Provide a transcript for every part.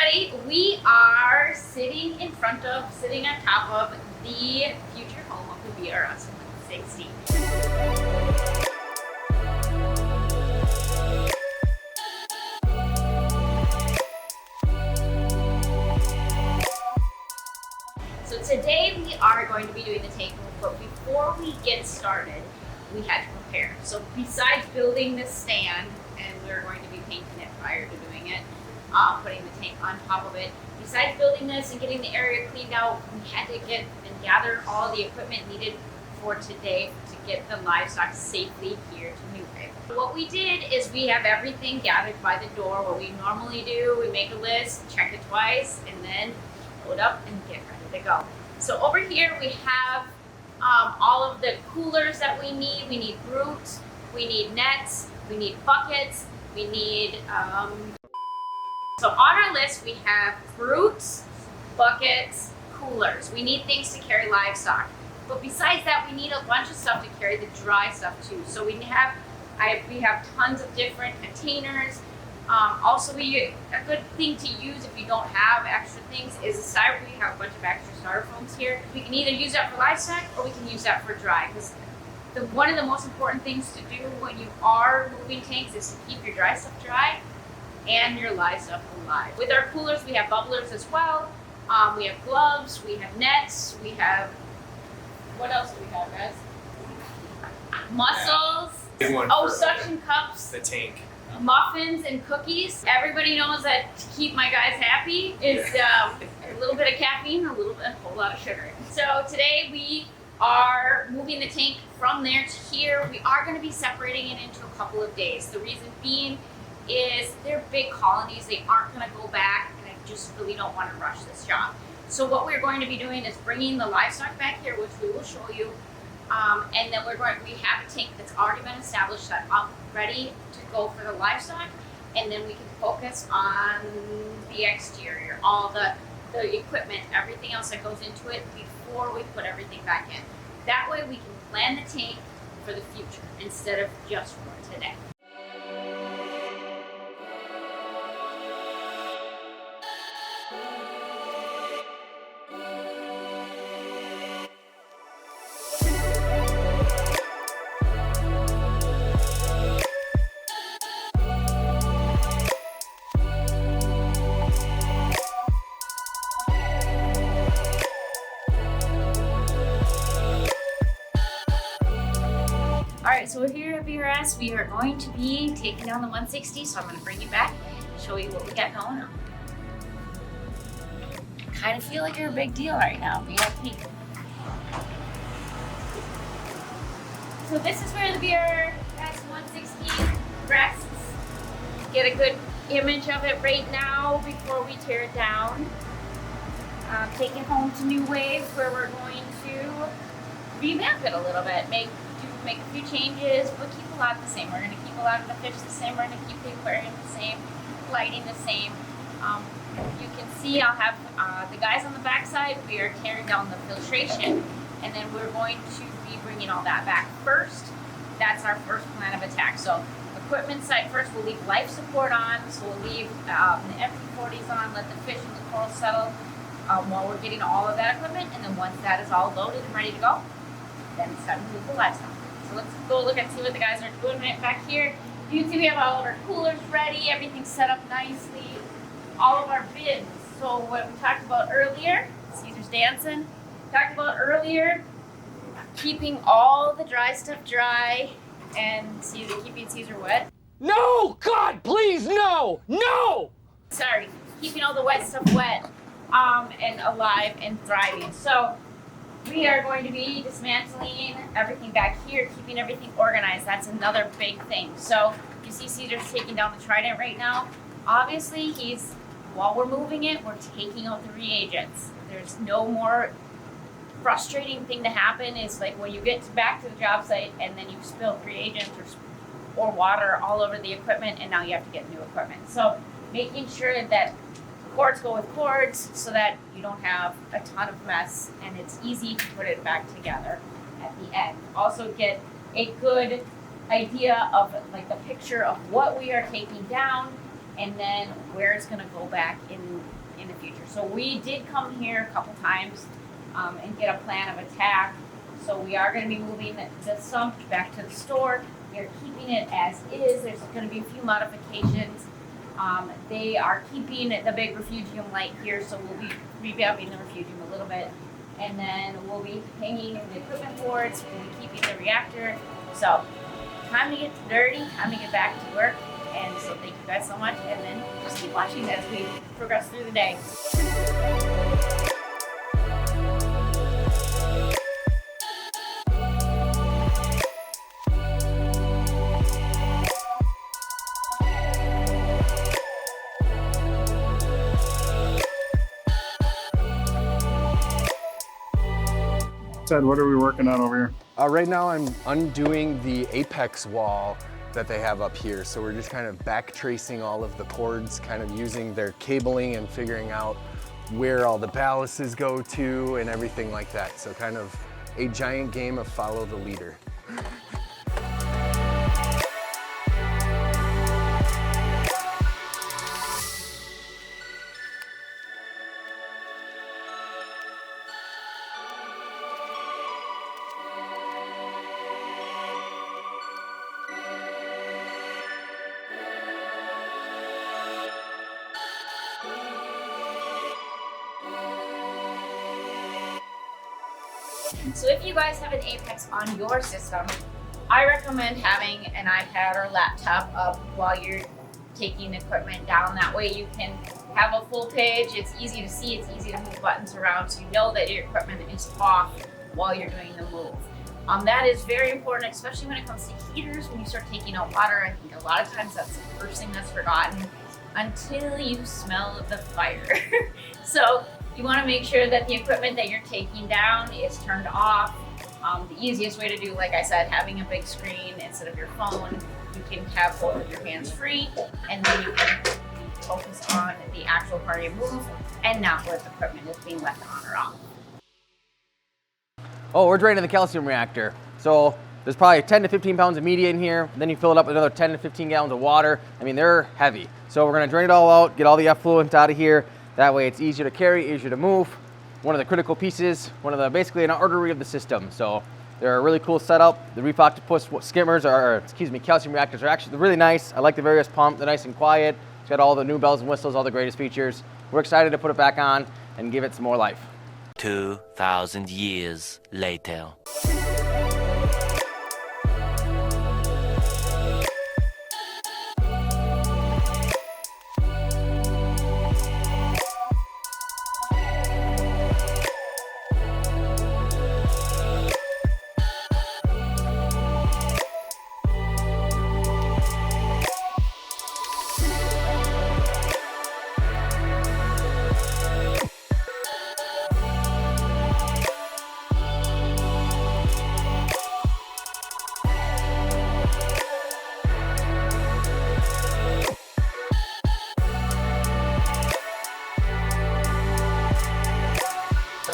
everybody, we are sitting on top of the future home of the BRS 160. So today we are going to be doing the tank room, but before we get started, we had to prepare. So besides building this stand, and we're going to be painting it prior to doing it, putting the tank on top of it. Besides building this and getting the area cleaned out, we had to get and gather all the equipment needed for today to get the livestock safely here to New Wave. What we did is we have everything gathered by the door. What we normally do, we make a list, check it twice, and then load up and get ready to go. So over here we have all of the coolers that we need. We need brute, we need nets, we need buckets, we need so on our list we have brutes, buckets, coolers. We need things to carry livestock. But besides that, we need a bunch of stuff to carry the dry stuff too. So we have tons of different containers. Also, a good thing to use if you don't have extra things is a styrofoam. We have a bunch of extra styrofoams here. We can either use that for livestock or we can use that for dry. Because one of the most important things to do when you are moving tanks is to keep your dry stuff dry and your live stuff alive. With our coolers, we have bubblers as well. We have gloves, we have nets, we have, what else do we have, guys? Mussels. Suction cups. The tank. Muffins and cookies. Everybody knows that to keep my guys happy is a little bit of caffeine, a whole lot of sugar. So today we are moving the tank from there to here. We are going to be separating it into a couple of days. The reason being is they're big colonies. They aren't going to go back, and I just really don't want to rush this job. So what we're going to be doing is bringing the livestock back here, which we will show you, and then we have a tank that's already been established that I'm ready to go for the livestock, and then we can focus on the exterior, all the equipment, everything else that goes into it before we put everything back in. That way we can plan the tank for the future instead of just for today. Alright, so we're here at BRS. We are going to be taking down the 160, so I'm going to bring you back and show you what we got going on. I kind of feel like you're a big deal right now, VIP. So this is where the BRS 160 rests. Get a good image of it right now before we tear it down. Take it home to New Wave, where we're going to revamp it a little bit, make a few changes, but keep a lot the same. We're going to keep a lot of the fish the same. We're going to keep the aquarium the same, lighting the same. You can see I'll have the guys on the backside. We are tearing down the filtration, and then we're going to be bringing all that back first. That's our first plan of attack. So equipment side first, we'll leave life support on. So we'll leave the FP40s on, let the fish and the coral settle while we're getting all of that equipment. And then once that is all loaded and ready to go, then it's time to move the livestock. So let's go look and see what the guys are doing right back here. You can see we have all of our coolers ready, everything's set up nicely, all of our bins. So what we talked about earlier, Caesar's dancing, talked about earlier, keeping all the dry stuff dry and keeping Caesar wet. No! God, please, no! No! Sorry, keeping all the wet stuff wet and alive and thriving. So we are going to be dismantling everything back here, keeping everything organized. That's another big thing. So you see Caesar's taking down the trident right now. Obviously, while we're moving it, we're taking out the reagents. There's no more frustrating thing to happen is like when you get back to the job site and then you spill reagents or water all over the equipment, and now you have to get new equipment. So making sure that cords go with cords so that you don't have a ton of mess and it's easy to put it back together at the end. Also get a good idea of like the picture of what we are taking down and then where it's gonna go back in the future. So we did come here a couple times and get a plan of attack. So we are gonna be moving the sump back to the store. We are keeping it as is. There's gonna be a few modifications. They are keeping the big refugium light here, so we'll be revamping the refugium a little bit. And then we'll be hanging the equipment boards, we'll be keeping the reactor. So, time to get dirty, time to get back to work. And so thank you guys so much, and then just keep watching as we progress through the day. Ted, what are we working on over here? Right now I'm undoing the apex wall that they have up here. So we're just kind of back tracing all of the cords, kind of using their cabling and figuring out where all the ballasts go to and everything like that. So kind of a giant game of follow the leader. So if you guys have an Apex on your system, I recommend having an iPad or laptop up while you're taking equipment down. That way you can have a full page. It's easy to see, it's easy to move buttons around, so you know that your equipment is off while you're doing the move. That is very important, especially when it comes to heaters. When you start taking out water, I think a lot of times that's the first thing that's forgotten until you smell the fire. So you want to make sure that the equipment that you're taking down is turned off. The easiest way to do, like I said, having a big screen instead of your phone. You can have both of your hands free, and then you can focus on the actual part of your move and not what the equipment is being left on or off. Oh, we're draining the calcium reactor. So there's probably 10 to 15 pounds of media in here. Then you fill it up with another 10 to 15 gallons of water. I mean, they're heavy. So we're gonna drain it all out, get all the effluent out of here. That way it's easier to carry, easier to move. One of the critical pieces, basically an artery of the system. So they're a really cool setup. The Reef Octopus skimmers calcium reactors are actually really nice. I like the various pump, they're nice and quiet. It's got all the new bells and whistles, all the greatest features. We're excited to put it back on and give it some more life. 2,000 years later.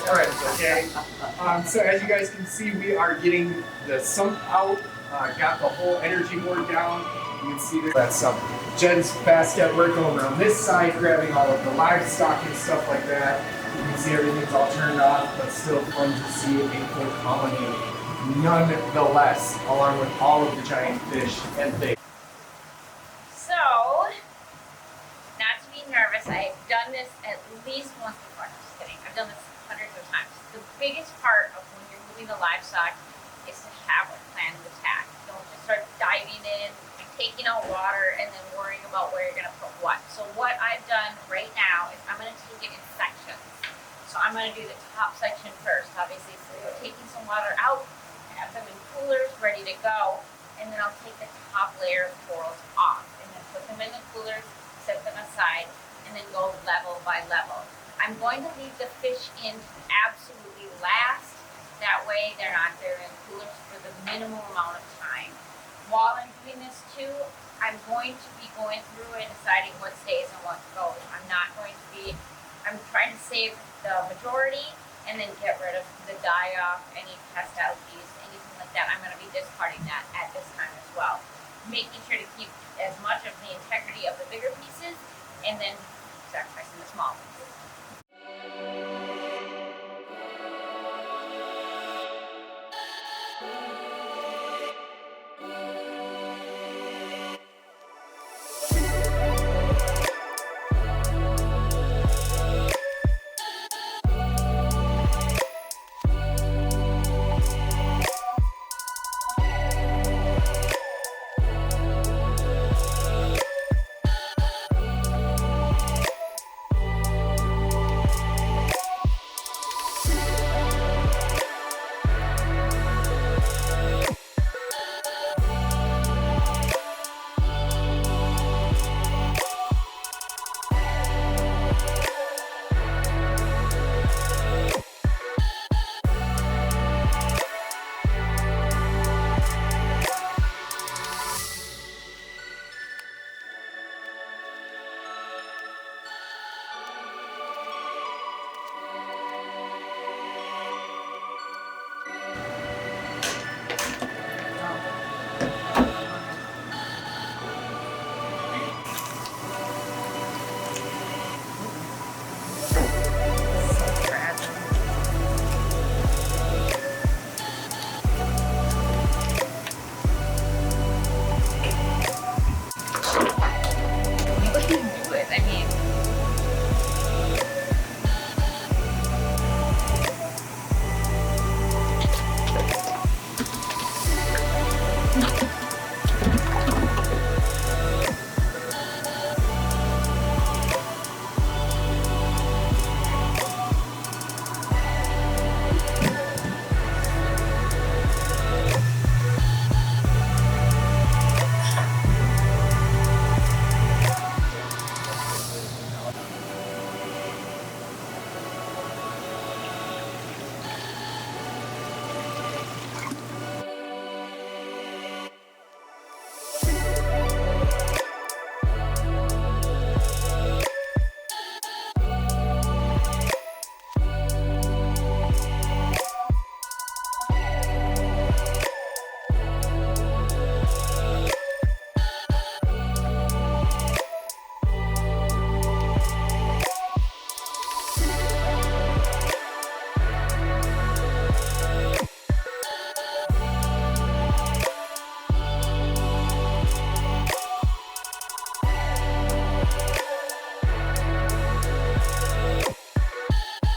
Alright, okay. So as you guys can see, we are getting the sump out, got the whole energy board down. You can see that sump. Jen's fast at work over on this side, grabbing all of the livestock and stuff like that. You can see everything's all turned off, but still fun to see a full colony nonetheless, along with all of the giant fish and things. So, not to be nervous, I've done this at least once before. I'm just kidding. I've done this hundreds of times. The biggest part of when you're moving the livestock is to have a plan of attack. Don't just start diving in, taking out water, and then worrying about where you're going to put what. So what I've done right now is I'm going to take it in sections. So I'm going to do the top section first, obviously. So we're taking some water out, have them in coolers ready to go, and then I'll take the top layer of corals off, and then put them in the coolers, set them aside, and then go level by level. I'm going to leave the fish in absolutely last. That way they're not there in coolers for the minimal amount of time. While I'm doing this too, I'm going to be going through and deciding what stays and what goes. I'm trying to save the majority and then get rid of the die-off, any pest algae, anything like that. I'm going to be discarding that at this time as well. making sure to keep as much of the integrity of the bigger pieces and then sacrificing the small pieces.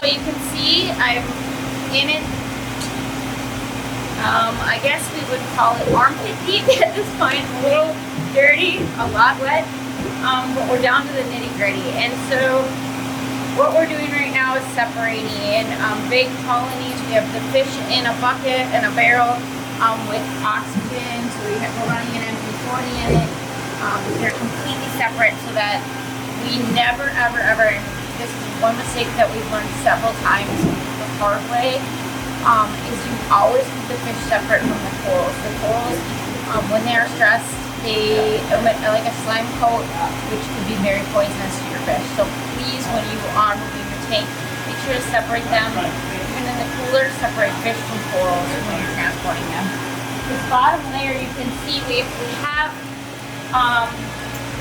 You can see I'm in it. I guess we would call it armpit deep at this point. A little dirty, a lot wet, but we're down to the nitty gritty. And so what we're doing right now is separating in big colonies. We have the fish in a bucket and a barrel with oxygen. So we're running an MP40 in it. They're completely separate so that we never, ever, ever, this is one mistake that we've learned several times the hard way, is you always keep the fish separate from the corals. The corals, when they are stressed, they emit like a slime coat, which could be very poisonous to your fish. So please, when you are moving your tank, make sure to separate them. Even in the cooler, separate fish from corals when you're transporting them. This bottom layer, you can see we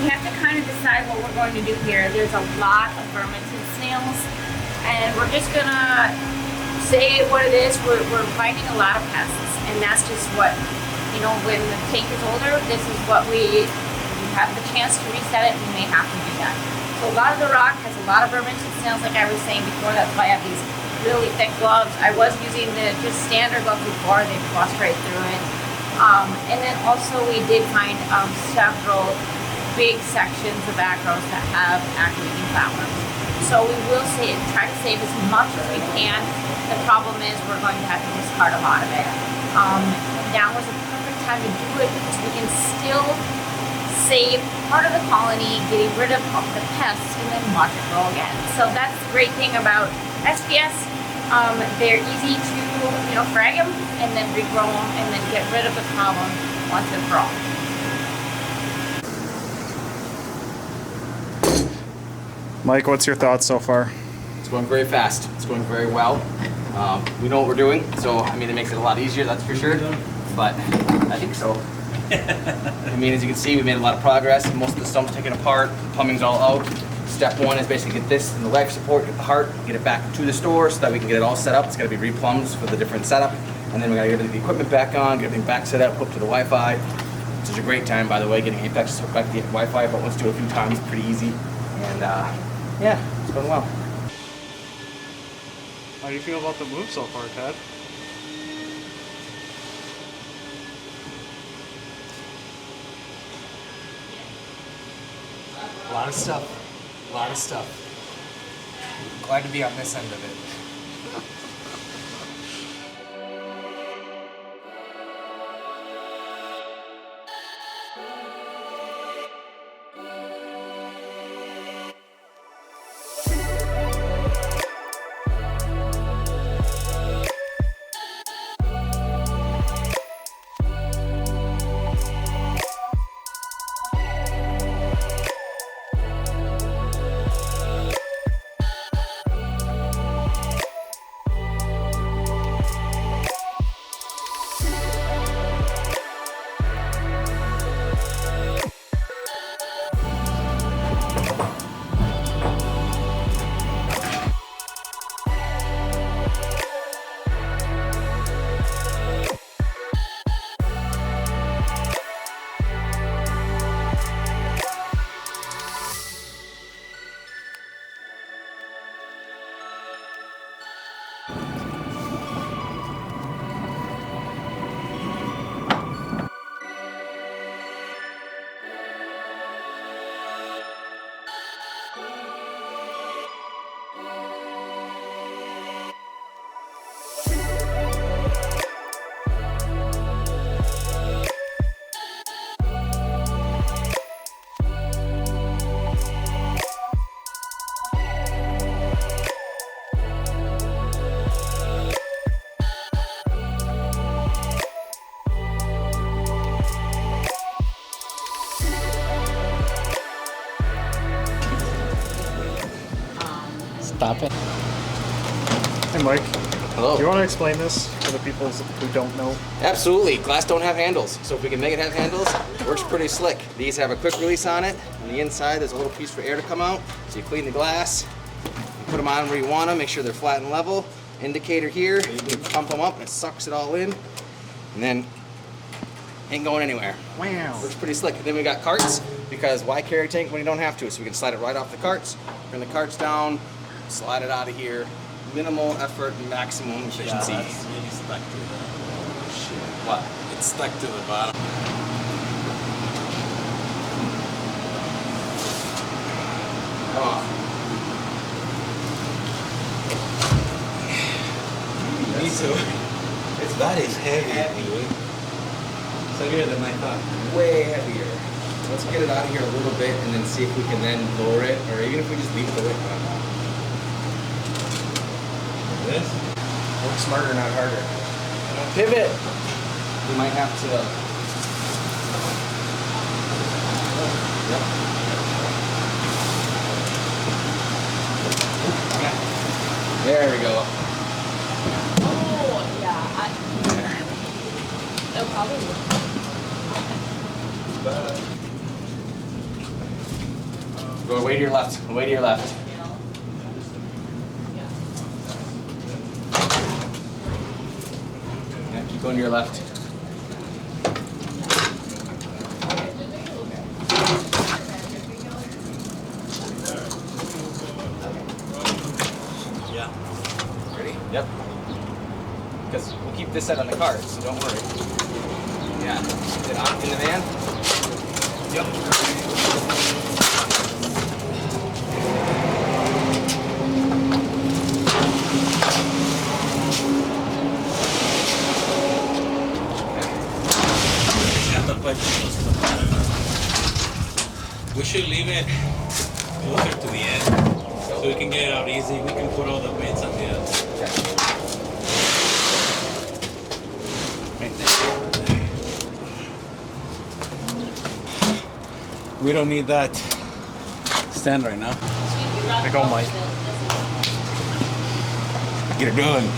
have to kind of decide what we're going to do here. There's a lot of vermicid snails, and we're just gonna say what it is. We're finding a lot of pests, and that's just what, you know, when the tank is older, this is what we have the chance to reset it, we may have to do that. So a lot of the rock has a lot of vermicid snails, like I was saying before. That's why I have these really thick gloves. I was using the just standard gloves before, they bust right through it. And then also we did find several big sections of acros that have activating flatworms. So we will try to save as much as we can. The problem is we're going to have to discard a lot of it. Now is a perfect time to do it because we can still save part of the colony, getting rid of the pests, and then watch it grow again. So that's the great thing about SPS. They're easy to, you know, frag them and then regrow them and then get rid of the problem once and for all. Mike, what's your thoughts so far? It's going very fast. It's going very well. We know what we're doing, so I mean it makes it a lot easier, that's for sure. But I think so. I mean, as you can see, we made a lot of progress. Most of the stump's taken apart, plumbing's all out. Step one is basically get this and the life support, get the heart, get it back to the store so that we can get it all set up. It's got to be replumbed for the different setup. And then we got to get the equipment back on, get everything back set up, hooked to the Wi-Fi. It's such a great time, by the way, getting Apex hooked back to the Wi-Fi, but once do it a few times, pretty easy. And yeah, it's going well. How do you feel about the move so far, Ted? A lot of stuff. A lot of stuff. Glad to be on this end of it. Stop it. Hey, Mike. Hello. Do you want to explain this for the people who don't know? Absolutely. Glass don't have handles, so if we can make it have handles, it works pretty slick. These have a quick release on it. On the inside, there's a little piece for air to come out. So you clean the glass, you put them on where you want them, make sure they're flat and level. Indicator here, you can pump them up and it sucks it all in. And then ain't going anywhere. Wow. Works pretty slick. And then we got carts, because why carry a tank when you don't have to? So we can slide it right off the carts, bring the carts down, slide it out of here. Minimal effort, maximum efficiency. Yeah, that's really stuck to the shit. What? It's stuck to the bottom. Come on. Me too. That is heavy, dude. It's heavier than I thought. Way heavier. Let's get it out of here a little bit and then see if we can then lower it, or even if we just leave it the way. This? Work smarter, not harder. Pivot. We might have to. Yep. There we go. Oh, yeah. They'll probably Go way to your left. Way to your left. Yeah, keep going to your left. Yeah. Ready? Yep. Because we'll keep this set on the cart, so don't worry. Yeah. Is it on in the van? Yep. We should leave it closer to the end so we can get it out easy. We can put all the weights on the end. We don't need that stand right now. There you go, Mike. Get it done.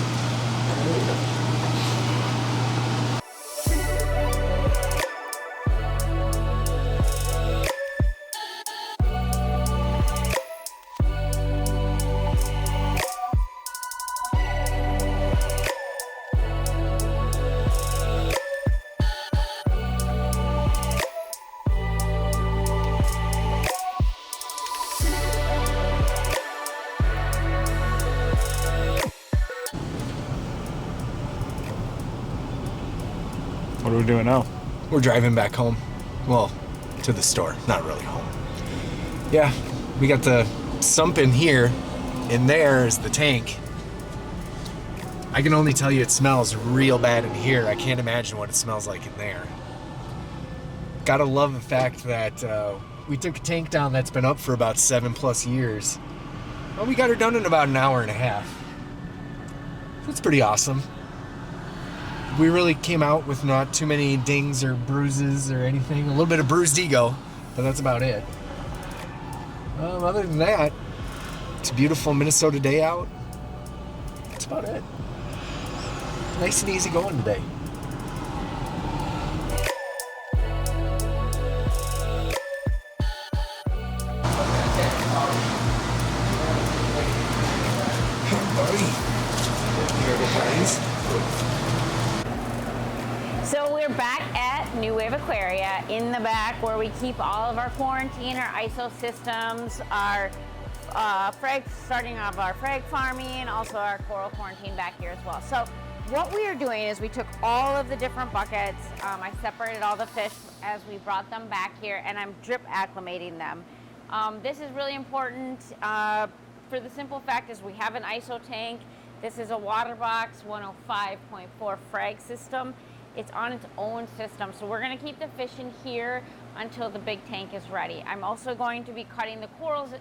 we doing now? We're driving back home. Well, to the store, not really home. Yeah, we got the sump in here, and there is the tank. I can only tell you it smells real bad in here. I can't imagine what it smells like in there. Gotta love the fact that we took a tank down that's been up for about 7+ years. Well, we got her done in about an hour and a half. That's pretty awesome. We really came out with not too many dings or bruises or anything. A little bit of bruised ego, but that's about it. Other than that, it's a beautiful Minnesota day out. That's about it. Nice and easy going today. So we're back at New Wave Aquaria in the back where we keep all of our quarantine, our ISO systems, our starting off our frag farming, also our coral quarantine back here as well. So what we are doing is we took all of the different buckets, I separated all the fish as we brought them back here, and I'm drip acclimating them. This is really important for the simple fact is we have an ISO tank. This is a water box 105.4 frag system. It's on its own system, so we're going to keep the fish in here until the big tank is ready. I'm also going to be cutting the corals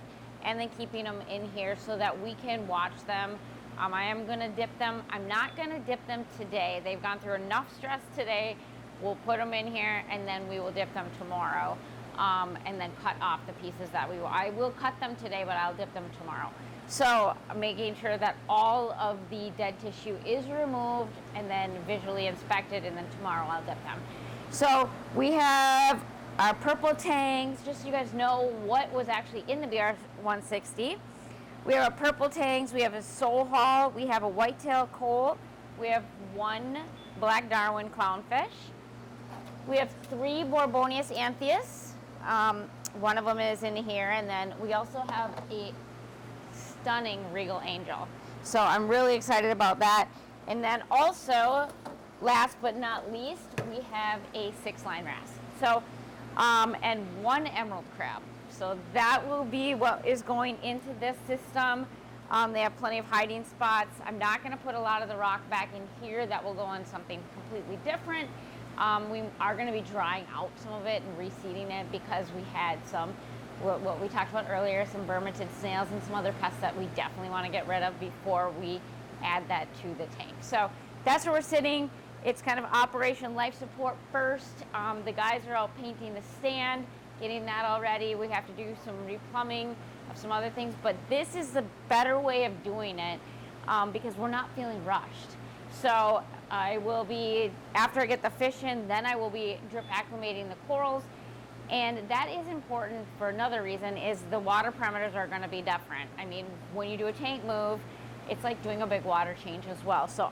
and then keeping them in here so that we can watch them. I am going to dip them. I'm not going to dip them today. They've gone through enough stress today. We'll put them in here and then we will dip them tomorrow, and then cut off the pieces that we will. I will cut them today, but I'll dip them tomorrow. So making sure that all of the dead tissue is removed and then visually inspected, and then tomorrow I'll dip them. So we have our purple tanks, just so you guys know what was actually in the BRS 160. We have our purple tanks, we have a soul haul, we have a whitetail coal, we have 1 black Darwin clownfish, we have 3 Borbonius anthias. One of them is in here, and then we also have a stunning regal angel. So I'm really excited about that. And then also, last but not least, we have a 6-line wrasse. So, and 1 emerald crab. So that will be what is going into this system. They have plenty of hiding spots. I'm not going to put a lot of the rock back in here. That will go on something completely different. We are going to be drying out some of it and reseeding it because we had some, what we talked about earlier, some vermitid snails and some other pests that we definitely want to get rid of before we add that to the tank. So that's where we're sitting. It's kind of Operation Life Support first. The guys are out painting the stand, getting that all ready. We have to do some replumbing of some other things, but this is the better way of doing it because we're not feeling rushed. So I will be, after I get the fish in, then I will be drip acclimating the corals. And that is important for another reason, is the water parameters are going to be different. I mean, when you do a tank move, it's like doing a big water change as well. So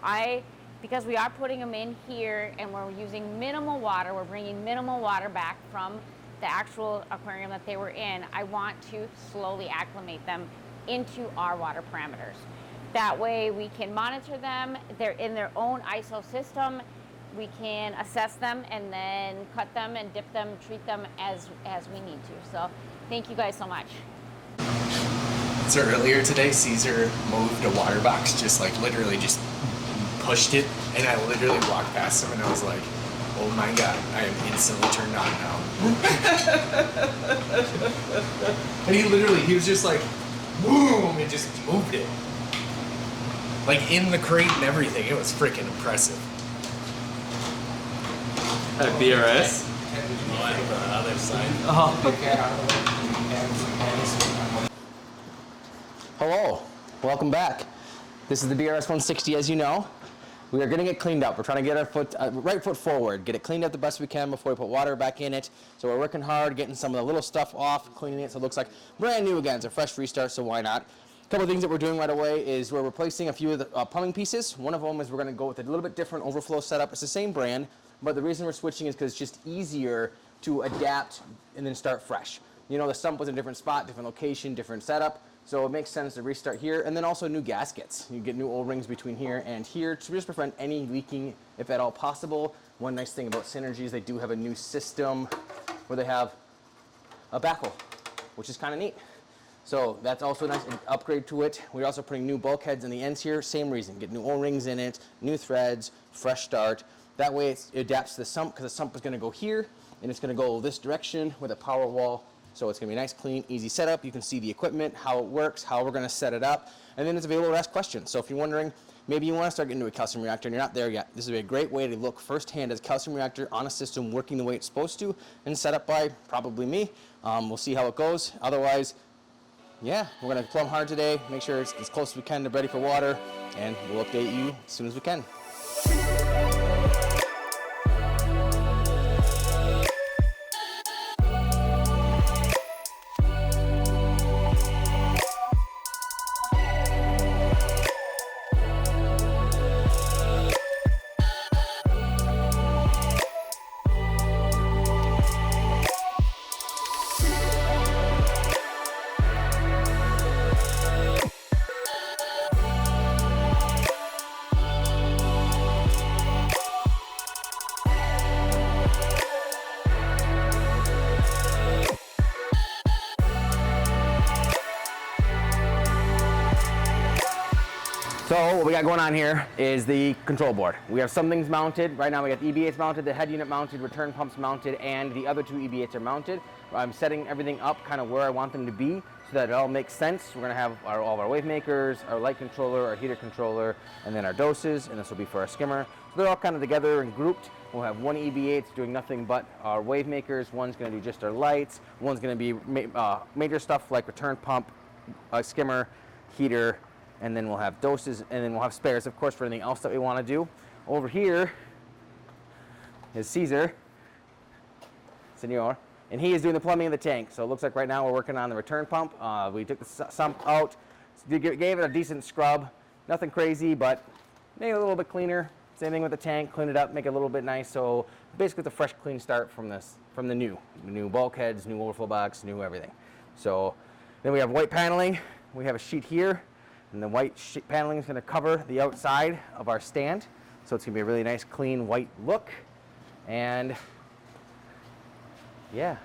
because we are putting them in here and we're using minimal water, we're bringing minimal water back from the actual aquarium that they were in, I want to slowly acclimate them into our water parameters. That way we can monitor them. They're in their own ISO system. We can assess them and then cut them and dip them, treat them as we need to. So thank you guys so much. So earlier today, Caesar moved a water box, just like literally just pushed it, and I literally walked past him and I was like, oh my God, I am instantly turned on now. And he was just like, boom, and just moved it. Like in the crate and everything. It was freaking impressive. At BRS? No, I think on the other side. Hello, welcome back. This is the BRS 160, as you know. We are getting it cleaned up. We're trying to get our right foot forward, get it cleaned up the best we can before we put water back in it. So we're working hard, getting some of the little stuff off, cleaning it so it looks like brand new again. It's a fresh restart, so why not? A couple of things that we're doing right away is we're replacing a few of the plumbing pieces. One of them is we're going to go with a little bit different overflow setup. It's the same brand, but the reason we're switching is because it's just easier to adapt and then start fresh. You know, the sump was in a different spot, different location, different setup. So it makes sense to restart here, and then also new gaskets. You get new O-rings between here and here to just prevent any leaking if at all possible. One nice thing about Synergy is they do have a new system where they have a backhoe, which is kind of neat. So that's also a nice upgrade to it. We're also putting new bulkheads in the ends here, same reason, get new O-rings in it, new threads, fresh start. That way it adapts to the sump, because the sump is going to go here, and it's going to go this direction with a power wall. So it's going to be nice, clean, easy setup. You can see the equipment, how it works, how we're going to set it up, and then it's available to ask questions. So if you're wondering, maybe you want to start getting into a calcium reactor and you're not there yet, this is a great way to look firsthand as a calcium reactor on a system working the way it's supposed to, and set up by probably me. We'll see how it goes. Otherwise, yeah, we're going to plumb hard today, make sure it's as close as we can to ready for water, and we'll update you as soon as we can. So what we got going on here is the control board. We have some things mounted. Right now we got the EB8s mounted, the head unit mounted, return pumps mounted, and the other two EB8s are mounted. I'm setting everything up kind of where I want them to be so that it all makes sense. We're gonna have all of our wave makers, our light controller, our heater controller, and then our doses, and this will be for our skimmer. So they're all kind of together and grouped. We'll have one EB8 doing nothing but our wave makers, one's gonna do just our lights, one's gonna be major stuff like return pump, skimmer, heater, and then we'll have doses, and then we'll have spares, of course, for anything else that we want to do. Over here is Caesar, Senor, and he is doing the plumbing of the tank. So it looks like right now we're working on the return pump. We took the sump out, gave it a decent scrub, nothing crazy, but made it a little bit cleaner. Same thing with the tank, clean it up, make it a little bit nice. So basically it's a fresh, clean start from the new bulkheads, new overflow box, new everything. So then we have white paneling. We have a sheet here. And the white sheet paneling is going to cover the outside of our stand. So it's going to be a really nice, clean, white look. And yeah.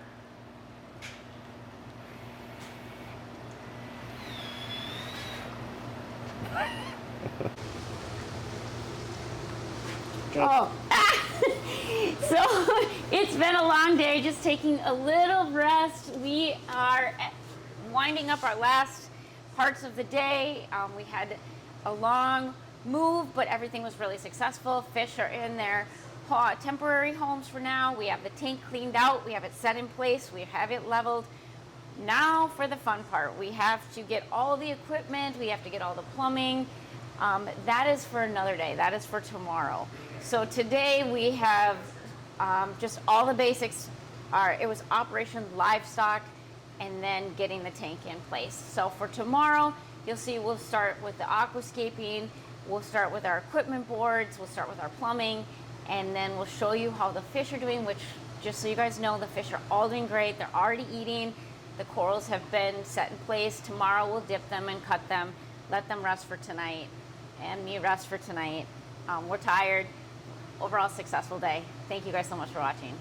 Oh, so it's been a long day, just taking a little rest. We are winding up our last parts of the day. We had a long move, but everything was really successful. Fish are in their temporary homes for now. We have the tank cleaned out. We have it set in place. We have it leveled. Now for the fun part. We have to get all the equipment. We have to get all the plumbing. That is for another day. That is for tomorrow. So today we have just all the basics. It was Operation Livestock, and then getting the tank in place. So for tomorrow, you'll see we'll start with the aquascaping, we'll start with our equipment boards, we'll start with our plumbing, and then we'll show you how the fish are doing, which, just so you guys know, the fish are all doing great. They're already eating. The corals have been set in place. Tomorrow we'll dip them and cut them, let them rest for tonight, and me rest for tonight. We're tired. Overall successful day. Thank you guys so much for watching.